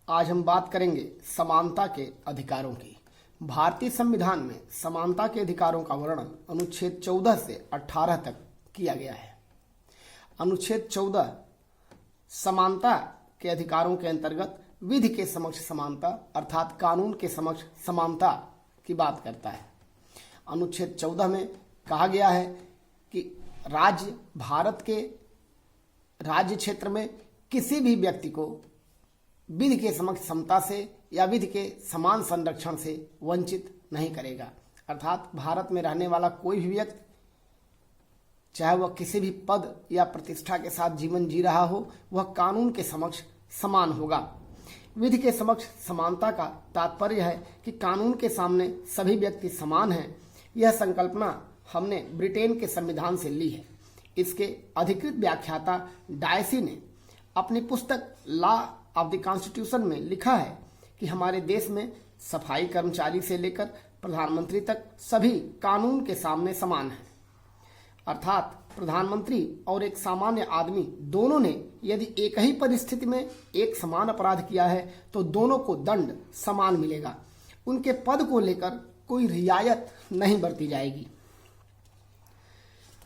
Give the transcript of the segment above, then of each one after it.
आज हम बात करेंगे समानता के अधिकारों की। भारतीय संविधान में समानता के अधिकारों का वर्णन अनुच्छेद 14 से 18 तक किया गया है। अनुच्छेद 14 समानता के अधिकारों के अंतर्गत विधि के समक्ष समानता अर्थात कानून के समक्ष समानता की बात करता है। अनुच्छेद 14 में कहा गया है कि भारत के राज्य क्षेत्र में किसी भी व्यक्ति को विधि के समक्ष समता से या विधि के समान संरक्षण से वंचित नहीं करेगा। अर्थात भारत में रहने वाला कोई भी व्यक्ति, चाहे वह किसी भी पद या प्रतिष्ठा के साथ जीवन जी रहा हो, वह कानून के समक्ष समान होगा। विधि के समक्ष समानता का तात्पर्य है कि कानून के सामने सभी व्यक्ति समान हैं। यह संकल्पना हमने ब्रिटेन के संविधान से ली है। इसके अधिकृत व्याख्याता डायसी ने अपनी पुस्तक लॉ ऑफ द कॉन्स्टिट्यूशन में लिखा है कि हमारे देश में सफाई कर्मचारी से लेकर प्रधानमंत्री तक सभी कानून के सामने समान हैं। अर्थात प्रधानमंत्री और एक सामान्य आदमी दोनों ने यदि एक ही परिस्थिति में एक समान अपराध किया है तो दोनों को दंड समान मिलेगा। उनके पद को लेकर कोई रियायत नहीं बरती जाएगी।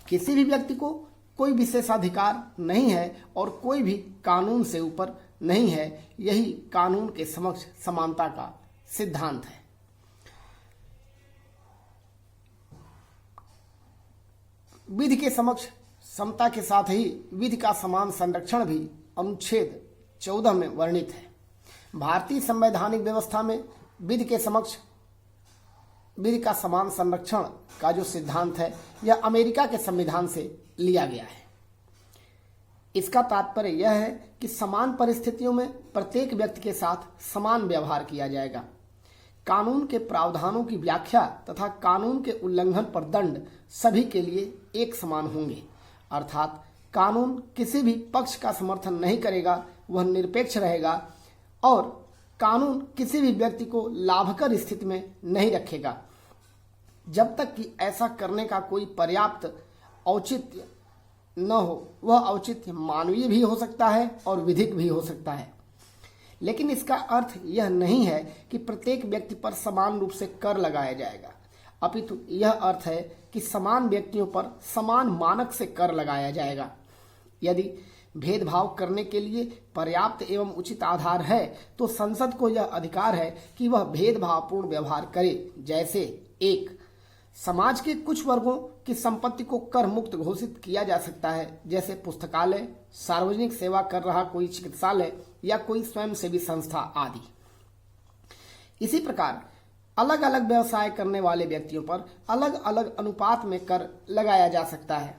किसी भी व्यक्ति को कोई विशेषाधिकार नहीं है और कोई भी कानून से ऊपर नहीं है। यही कानून के समक्ष समानता का सिद्धांत है। विधि के समक्ष समता के साथ ही विधि का समान संरक्षण भी अनुच्छेद 14 में वर्णित है। भारतीय संवैधानिक व्यवस्था में विधि के समक्ष विधि का समान संरक्षण का जो सिद्धांत है, यह अमेरिका के संविधान से लिया गया है। इसका तात्पर्य यह है कि समान परिस्थितियों में प्रत्येक व्यक्ति के साथ समान व्यवहार किया जाएगा। कानून के प्रावधानों की व्याख्या तथा कानून के उल्लंघन पर दंड सभी के लिए एक समान होंगे। अर्थात कानून किसी भी पक्ष का समर्थन नहीं करेगा, वह निरपेक्ष रहेगा और कानून किसी भी व्यक्ति को लाभकर स्थिति में नहीं रखेगा जब तक कि ऐसा करने का कोई पर्याप्त औचित्य न हो। वह औचित्य मानवीय भी हो सकता है और विधिक भी हो सकता है। लेकिन इसका अर्थ यह नहीं है कि प्रत्येक व्यक्ति पर समान रूप से कर लगाया जाएगा, अपितु यह अर्थ है कि समान व्यक्तियों पर समान मानक से कर लगाया जाएगा। यदि भेदभाव करने के लिए पर्याप्त एवं उचित आधार है तो संसद को यह अधिकार है कि वह भेदभावपूर्ण व्यवहार करे। जैसे एक, समाज के कुछ वर्गों की संपत्ति को कर मुक्त घोषित किया जा सकता है, जैसे पुस्तकालय, सार्वजनिक सेवा कर रहा कोई चिकित्सालय या कोई स्वयंसेवी संस्था आदि। इसी प्रकार अलग अलग व्यवसाय करने वाले व्यक्तियों पर अलग अलग अनुपात में कर लगाया जा सकता है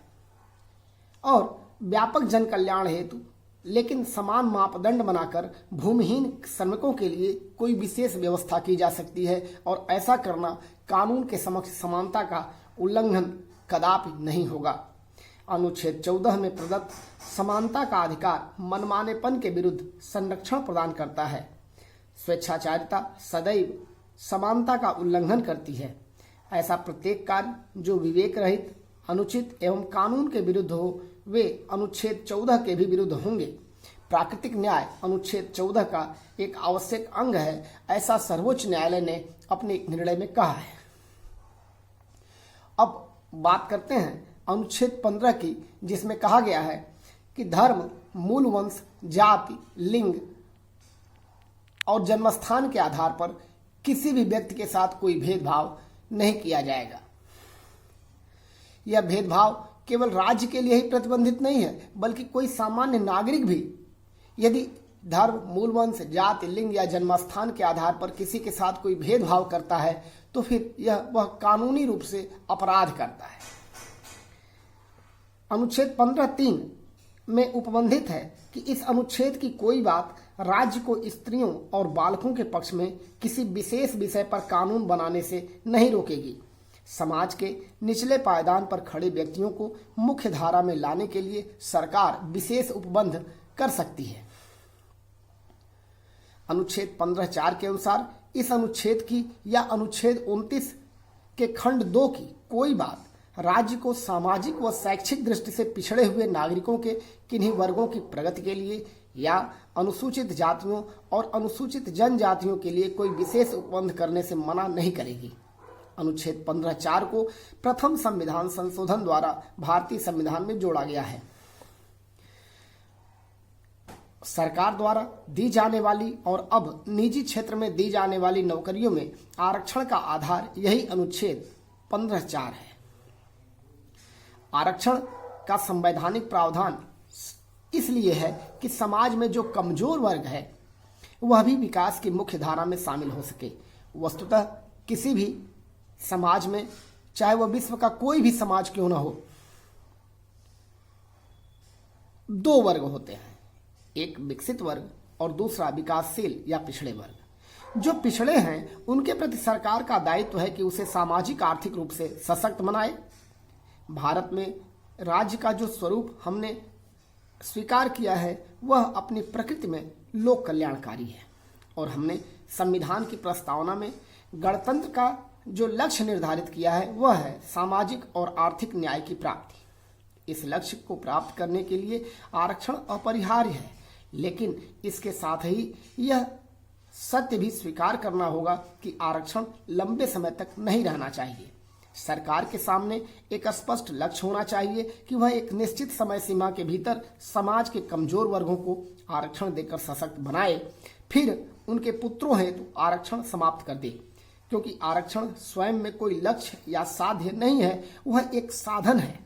और व्यापक जन कल्याण हेतु लेकिन समान मापदंड बनाकर भूमिहीन श्रमिकों के लिए कोई विशेष व्यवस्था की जा सकती है और ऐसा करना कानून के समक्ष समानता का उल्लंघन कदापि नहीं होगा। अनुच्छेद 14 में प्रदत्त समानता का अधिकार मनमानेपन के विरुद्ध संरक्षण प्रदान करता है। स्वेच्छाचारिता सदैव समानता का उल्लंघन करती है। ऐसा प्रत्येक कार्य जो विवेक रहित, अनुचित एवं कानून के विरुद्ध हो, वे अनुच्छेद 14 के भी विरुद्ध होंगे। प्राकृतिक न्याय अनुच्छेद 14 का एक आवश्यक अंग है, ऐसा सर्वोच्च न्यायालय ने अपने एक निर्णय में कहा है। अब बात करते हैं अनुच्छेद 15 की, जिसमें कहा गया है कि धर्म, मूल वंश, जाति, लिंग और जन्मस्थान के आधार पर किसी भी व्यक्ति के साथ कोई भेदभाव नहीं किया जाएगा। यह भेदभाव केवल राज्य के लिए ही प्रतिबंधित नहीं है, बल्कि कोई सामान्य नागरिक भी यदि धर्म, मूल वंश, जाति, लिंग या जन्मस्थान के आधार पर किसी के साथ कोई भेदभाव करता है तो फिर वह कानूनी रूप से अपराध करता है। अनुच्छेद 15(3) में उपबंधित है कि इस अनुच्छेद की कोई बात राज्य को स्त्रियों और बालकों के पक्ष में किसी विशेष विषय पर कानून बनाने से नहीं रोकेगी। समाज के निचले पायदान पर खड़े व्यक्तियों को मुख्य धारा में लाने के लिए सरकार विशेष उपबंध कर सकती है। अनुच्छेद 15(4) के अनुसार इस अनुच्छेद की या अनुच्छेद 29 के खंड 2 की कोई बात राज्य को सामाजिक व शैक्षिक दृष्टि से पिछड़े हुए नागरिकों के किन्हीं वर्गों की प्रगति के लिए या अनुसूचित जातियों और अनुसूचित जनजातियों के लिए कोई विशेष उपबंध करने से मना नहीं करेगी। अनुच्छेद 15(4) को प्रथम संविधान संशोधन द्वारा भारतीय संविधान में जोड़ा गया है। सरकार द्वारा दी जाने वाली और अब निजी क्षेत्र में दी जाने वाली नौकरियों में आरक्षण का आधार यही अनुच्छेद 15(4) है। आरक्षण का संवैधानिक प्रावधान इसलिए है कि समाज में जो कमजोर वर्ग है वह भी विकास की मुख्य धारा में शामिल हो सके। वस्तुतः किसी भी समाज में, चाहे वह विश्व का कोई भी समाज क्यों न हो, दो वर्ग होते हैं, एक विकसित वर्ग और दूसरा विकासशील या पिछड़े वर्ग। जो पिछड़े हैं उनके प्रति सरकार का दायित्व है कि उसे सामाजिक आर्थिक रूप से सशक्त बनाए। भारत में राज्य का जो स्वरूप हमने स्वीकार किया है वह अपनी प्रकृति में लोक कल्याणकारी है और हमने संविधान की प्रस्तावना में गणतंत्र का जो लक्ष्य निर्धारित किया है वह है सामाजिक और आर्थिक न्याय की प्राप्ति। इस लक्ष्य को प्राप्त करने के लिए आरक्षण अपरिहार्य है, लेकिन इसके साथ ही यह सत्य भी स्वीकार करना होगा कि आरक्षण लंबे समय तक नहीं रहना चाहिए। सरकार के सामने एक स्पष्ट लक्ष्य होना चाहिए कि वह एक निश्चित समय सीमा के भीतर समाज के कमजोर वर्गों को आरक्षण देकर सशक्त बनाए, फिर उनके पुत्रों हेतु आरक्षण समाप्त कर दे। क्योंकि आरक्षण स्वयं में कोई लक्ष्य या साध्य नहीं है, वह एक साधन है।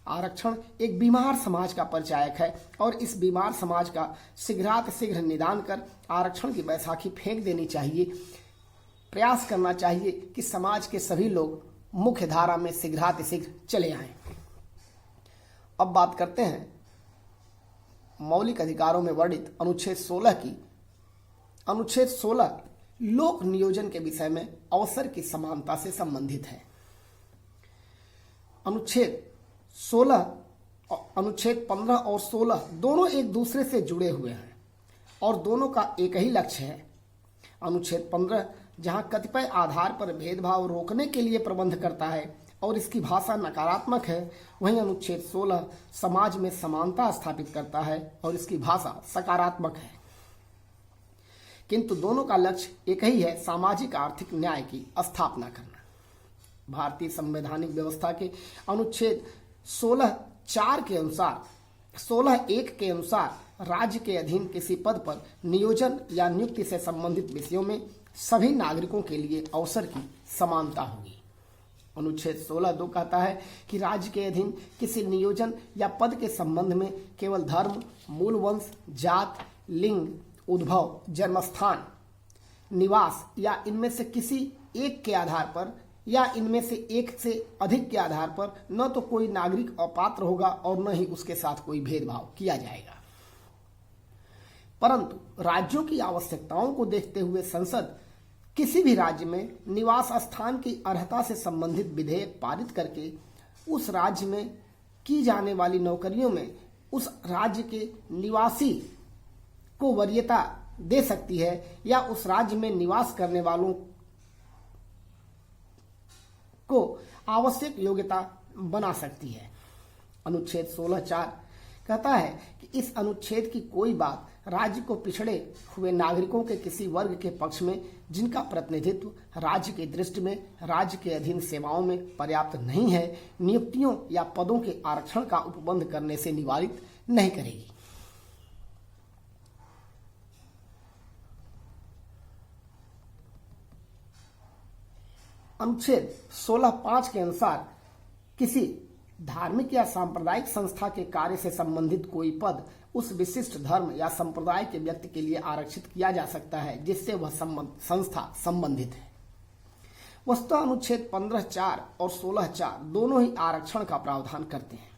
आरक्षण एक बीमार समाज का परिचायक है और इस बीमार समाज का शीघ्रातिशीघ्र निदान कर आरक्षण की बैसाखी फेंक देनी चाहिए। प्रयास करना चाहिए कि समाज के सभी लोग मुख्य धारा में शीघ्रातिशीघ्र चले आएं। अब बात करते हैं मौलिक अधिकारों में वर्णित अनुच्छेद 16 की। अनुच्छेद 16 लोक नियोजन के विषय में अवसर की समानता से संबंधित है। अनुच्छेद 15 और 16 दोनों एक दूसरे से जुड़े हुए हैं और दोनों का एक ही लक्ष्य है। अनुच्छेद 15 जहां कतिपय आधार पर भेदभाव रोकने के लिए प्रबंध करता है और इसकी भाषा नकारात्मक है, वहीं अनुच्छेद 16 समाज में समानता स्थापित करता है और इसकी भाषा सकारात्मक है। किंतु दोनों का लक्ष्य एक ही है, सामाजिक आर्थिक न्याय की स्थापना करना। भारतीय संवैधानिक व्यवस्था के अनुच्छेद 16(1) के अनुसार राज्य के अधीन किसी पद पर नियोजन या नियुक्ति से संबंधित विषयों में सभी नागरिकों के लिए अवसर की समानता होगी। अनुच्छेद 16(2) कहता है कि राज्य के अधीन किसी नियोजन या पद के संबंध में केवल धर्म, मूल वंश, जात, लिंग, उद्भव, जन्मस्थान, निवास या इनमें से किसी एक के आधार पर या इनमें से एक से अधिक के आधार पर न तो कोई नागरिक अपात्र होगा और न ही उसके साथ कोई भेदभाव किया जाएगा। परंतु राज्यों की आवश्यकताओं को देखते हुए संसद किसी भी राज्य में निवास स्थान की अर्हता से संबंधित विधेयक पारित करके उस राज्य में की जाने वाली नौकरियों में उस राज्य के निवासी को वरीयता दे सकती है या उस राज्य में निवास करने वालों को आवश्यक योग्यता बना सकती है। अनुच्छेद 16(4) कहता है कि इस अनुच्छेद की कोई बात राज्य को पिछड़े हुए नागरिकों के किसी वर्ग के पक्ष में जिनका प्रतिनिधित्व राज्य की दृष्टि में राज्य के अधीन सेवाओं में पर्याप्त नहीं है, नियुक्तियों या पदों के आरक्षण का उपबंध करने से निवारित नहीं करेगी। अनुच्छेद 16(5) के अनुसार किसी धार्मिक या सांप्रदायिक संस्था के कार्य से संबंधित कोई पद उस विशिष्ट धर्म या संप्रदाय के व्यक्ति के लिए आरक्षित किया जा सकता है जिससे वह संस्था संबंधित है। वस्तुतः अनुच्छेद 15(4) और 16(4) दोनों ही आरक्षण का प्रावधान करते हैं।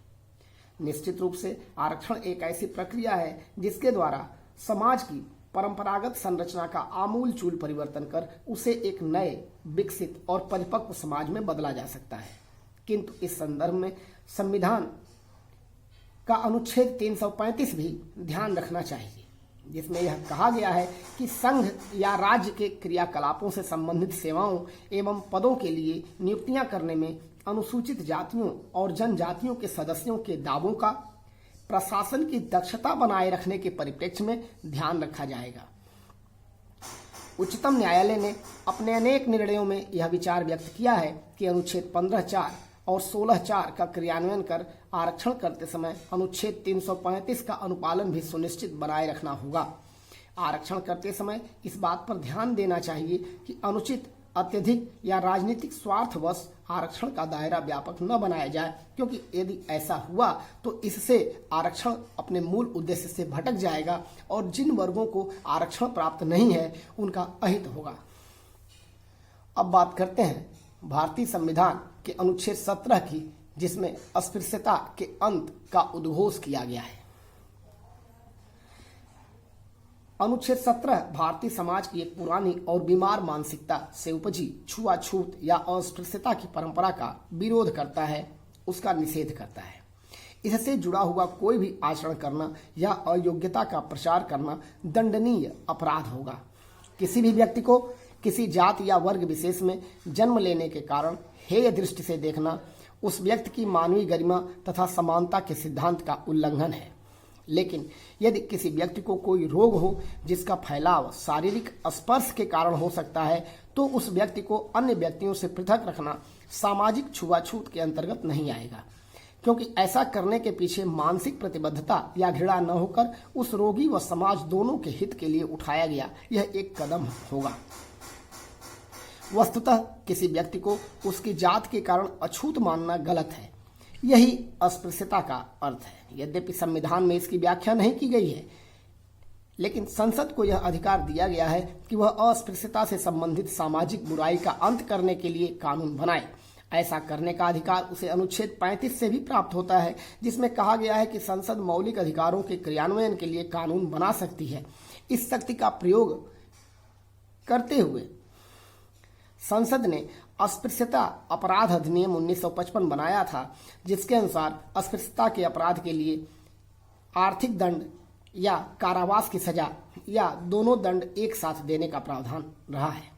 निश्चित रूप से आरक्षण एक ऐसी प्रक्रिया है जिसके द्वारा समाज की परंपरागत संरचना का आमूल चूल परिवर्तन कर उसे एक नए, विकसित और परिपक्व समाज में बदला जा सकता है। किंतु इस संदर्भ में संविधान का अनुच्छेद 335 भी ध्यान रखना चाहिए, जिसमें यह कहा गया है कि संघ या राज्य के क्रियाकलापों से संबंधित सेवाओं एवं पदों के लिए नियुक्तियां करने में अनुसूचित जातियों और जनजातियों के सदस्यों के दावों का प्रशासन की दक्षता बनाए रखने के परिप्रेक्ष्य में ध्यान रखा जाएगा। उच्चतम न्यायालय ने अपने अनेक निर्णयों में यह विचार व्यक्त किया है कि अनुच्छेद 15(4) और 16(4) का क्रियान्वयन कर आरक्षण करते समय अनुच्छेद 335 का अनुपालन भी सुनिश्चित बनाए रखना होगा। आरक्षण करते समय इस बात पर ध्यान देना चाहिए कि अनुचित, अत्यधिक या राजनीतिक स्वार्थवश आरक्षण का दायरा व्यापक न बनाया जाए, क्योंकि यदि ऐसा हुआ तो इससे आरक्षण अपने मूल उद्देश्य से भटक जाएगा और जिन वर्गों को आरक्षण प्राप्त नहीं है उनका अहित होगा। अब बात करते हैं भारतीय संविधान के अनुच्छेद 17 की, जिसमें अस्पृश्यता के अंत का उद्घोष किया गया है। अनुच्छेद 17 भारतीय समाज की एक पुरानी और बीमार मानसिकता से उपजी छुआछूत या अस्पृश्यता की परंपरा का विरोध करता है, उसका निषेध करता है। इससे जुड़ा हुआ कोई भी आचरण करना या अयोग्यता का प्रचार करना दंडनीय अपराध होगा। किसी भी व्यक्ति को किसी जाति या वर्ग विशेष में जन्म लेने के कारण हेय दृष्टि से देखना उस व्यक्ति की मानवीय गरिमा तथा समानता के सिद्धांत का उल्लंघन है। लेकिन यदि किसी व्यक्ति को कोई रोग हो जिसका फैलाव शारीरिक स्पर्श के कारण हो सकता है, तो उस व्यक्ति को अन्य व्यक्तियों से पृथक रखना सामाजिक छुआछूत के अंतर्गत नहीं आएगा, क्योंकि ऐसा करने के पीछे मानसिक प्रतिबद्धता या घृणा न होकर उस रोगी व समाज दोनों के हित के लिए उठाया गया यह एक कदम होगा। वस्तुतः किसी व्यक्ति को उसकी जात के कारण अछूत मानना गलत है, यही अस्पृश्यता का अर्थ है। यद्यपि संविधान में इसकी व्याख्या नहीं की गई है, लेकिन संसद को यह अधिकार दिया गया है कि वह अस्पृश्यता से संबंधित सामाजिक बुराई का अंत करने के लिए कानून बनाए। ऐसा करने का अधिकार उसे अनुच्छेद 35 से भी प्राप्त होता है, जिसमें कहा गया है कि संसद मौलिक अधिकारों के क्रियान्वयन के लिए कानून बना सकती है। इस शक्ति का प्रयोग करते हुए संसद ने अस्पृश्यता अपराध अधिनियम 1955 बनाया था, जिसके अनुसार अस्पृश्यता के अपराध के लिए आर्थिक दंड या कारावास की सजा या दोनों दंड एक साथ देने का प्रावधान रहा है।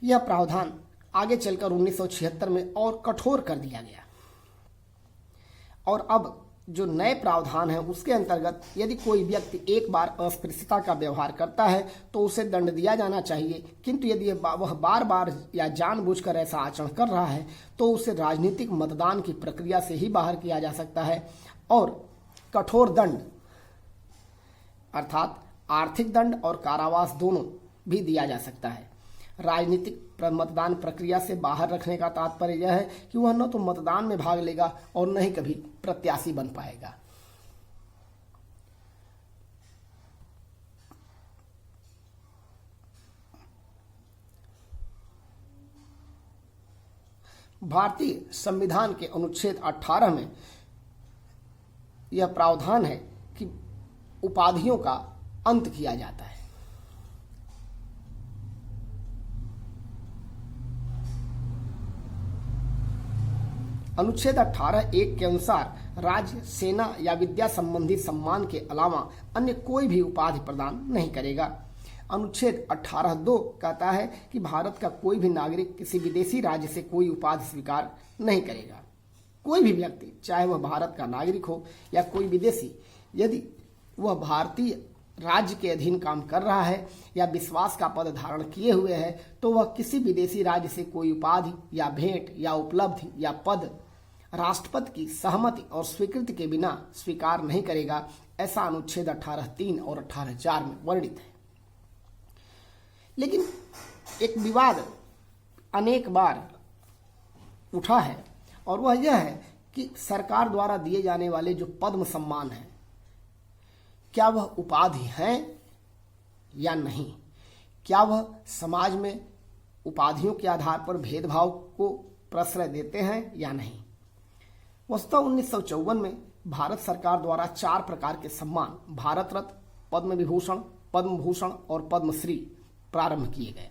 यह प्रावधान आगे चलकर 1976 में और कठोर कर दिया गया और अब जो नए प्रावधान है उसके अंतर्गत यदि कोई व्यक्ति एक बार अस्पृश्यता का व्यवहार करता है तो उसे दंड दिया जाना चाहिए, किंतु यदि वह बार बार या जानबूझकर ऐसा आचरण कर रहा है तो उसे राजनीतिक मतदान की प्रक्रिया से ही बाहर किया जा सकता है और कठोर दंड अर्थात आर्थिक दंड और कारावास दोनों भी दिया जा सकता है। राजनीतिक मतदान प्रक्रिया से बाहर रखने का तात्पर्य यह है कि वह न तो मतदान में भाग लेगा और न ही कभी प्रत्याशी बन पाएगा। भारतीय संविधान के अनुच्छेद 18 में यह प्रावधान है कि उपाधियों का अंत किया जाता है। अनुच्छेद 18(1) के अनुसार राज्य, सेना या विद्या संबंधी सम्मान के अलावा अन्य कोई भी उपाधि प्रदान नहीं करेगा। अनुच्छेद 18(2) कहता है कि भारत का कोई भी नागरिक किसी विदेशी राज्य से कोई उपाधि स्वीकार नहीं करेगा। कोई भी व्यक्ति, चाहे वह भारत का नागरिक हो या कोई विदेशी, यदि वह भारतीय राज्य के अधीन काम कर रहा है या विश्वास का पद धारण किए हुए है, तो वह किसी विदेशी राज्य से कोई उपाधि या भेंट या उपलब्धि या पद राष्ट्रपति की सहमति और स्वीकृति के बिना स्वीकार नहीं करेगा। ऐसा अनुच्छेद 18(3) और 18(4) में वर्णित है। लेकिन एक विवाद अनेक बार उठा है और वह यह है कि सरकार द्वारा दिए जाने वाले जो पद्म सम्मान हैं, क्या वह उपाधि हैं या नहीं? क्या वह समाज में उपाधियों के आधार पर भेदभाव को प्रश्रय देते हैं या नहीं? वस्तुतः 1954 में भारत सरकार द्वारा 4 प्रकार के सम्मान भारत रत्न, पद्म विभूषण, पद्म भूषण और पद्मश्री प्रारंभ किए गए।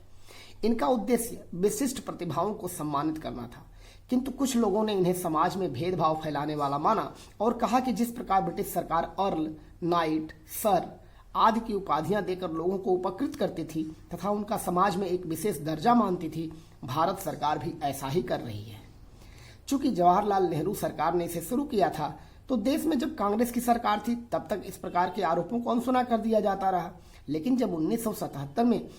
इनका उद्देश्य विशिष्ट प्रतिभाओं को सम्मानित करना था, किंतु कुछ लोगों ने इन्हें समाज में भेदभाव फैलाने वाला माना और कहा कि जिस प्रकार ब्रिटिश सरकार अर्ल, नाइट, सर आदि की उपाधियां देकर लोगों को उपकृत करती थी तथा उनका समाज में एक विशेष दर्जा मानती थी, भारत सरकार भी ऐसा ही कर रही है। चूंकि जवाहरलाल नेहरू सरकार ने इसे शुरू किया था, तो देश में जब कांग्रेस की सरकार थी तब तक इस प्रकार के आरोपों को अनसुना कर दिया जाता रहा। लेकिन जब 1977 में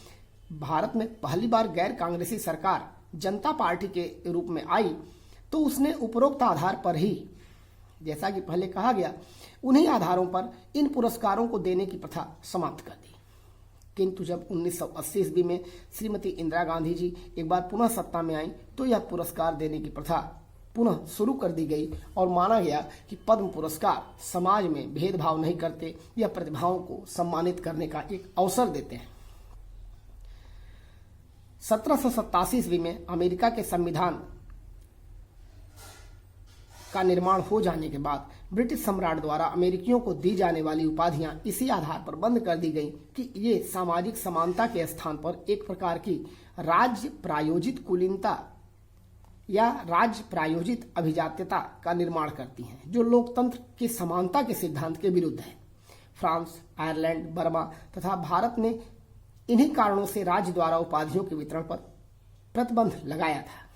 भारत में पहली बार गैर कांग्रेसी सरकार जनता पार्टी के रूप में आई तो उसने उपरोक्त आधार पर ही, जैसा कि पहले कहा गया, उन्हीं आधारों पर इन पुरस्कारों को देने की प्रथा समाप्त कर दी। किंतु जब 1980 ईस्वी में श्रीमती इंदिरा गांधी जी एक बार पुनः सत्ता में आई तो यह पुरस्कार देने की प्रथा पुनः शुरू कर दी गई और माना गया कि पद्म पुरस्कार समाज में भेदभाव नहीं करते, यह प्रतिभाओं को सम्मानित करने का एक अवसर देते हैं। 1787 ईस्वी में अमेरिका के संविधान का निर्माण हो जाने के बाद ब्रिटिश सम्राट द्वारा अमेरिकियों को दी जाने वाली उपाधियां इसी आधार पर बंद कर दी गई कि ये सामाजिक समानता के स्थान पर एक प्रकार की राज्य प्रायोजित कुलीनता या राज्य प्रायोजित अभिजात्यता का निर्माण करती हैं, जो लोकतंत्र की समानता के सिद्धांत के विरुद्ध है। फ्रांस, आयरलैंड, बर्मा तथा भारत ने इन्हीं कारणों से राज्य द्वारा उपाधियों के वितरण पर प्रतिबंध लगाया था।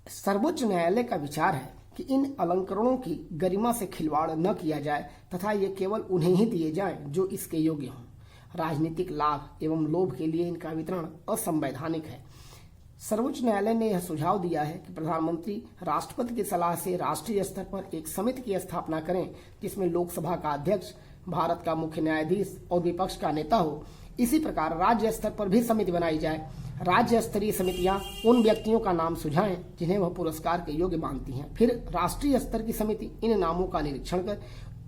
सर्वोच्च न्यायालय का विचार है कि इन अलंकरणों की गरिमा से खिलवाड़ न किया जाए तथा ये केवल उन्हें ही दिए जाएं जो इसके योग्य हों। राजनीतिक लाभ एवं लोभ के लिए इनका वितरण असंवैधानिक है। सर्वोच्च न्यायालय ने यह सुझाव दिया है कि प्रधानमंत्री राष्ट्रपति की सलाह से राष्ट्रीय स्तर पर एक समिति की स्थापना करें जिसमें लोकसभा का अध्यक्ष, भारत का मुख्य न्यायाधीश और विपक्ष का नेता हो। इसी प्रकार राज्य स्तर पर भी समिति बनाई जाए। राज्य स्तरीय समितियां उन व्यक्तियों का नाम सुझाएं जिन्हें वह पुरस्कार के योग्य मानती हैं। फिर राष्ट्रीय स्तर की समिति इन नामों का निरीक्षण कर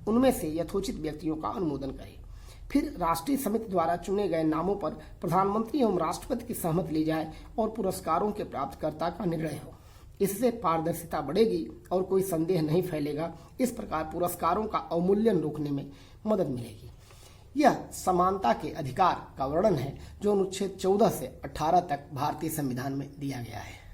उनमें से यथोचित व्यक्तियों का अनुमोदन करे। फिर राष्ट्रीय समिति द्वारा चुने गए नामों पर प्रधानमंत्री एवं राष्ट्रपति की सहमति ली जाए और पुरस्कारों के प्राप्तकर्ता का निर्णय हो। इससे पारदर्शिता बढ़ेगी और कोई संदेह नहीं फैलेगा। इस प्रकार पुरस्कारों का अवमूल्यन रोकने में मदद मिलेगी। यह समानता के अधिकार का वर्णन है जो अनुच्छेद 14 से 18 तक भारतीय संविधान में दिया गया है।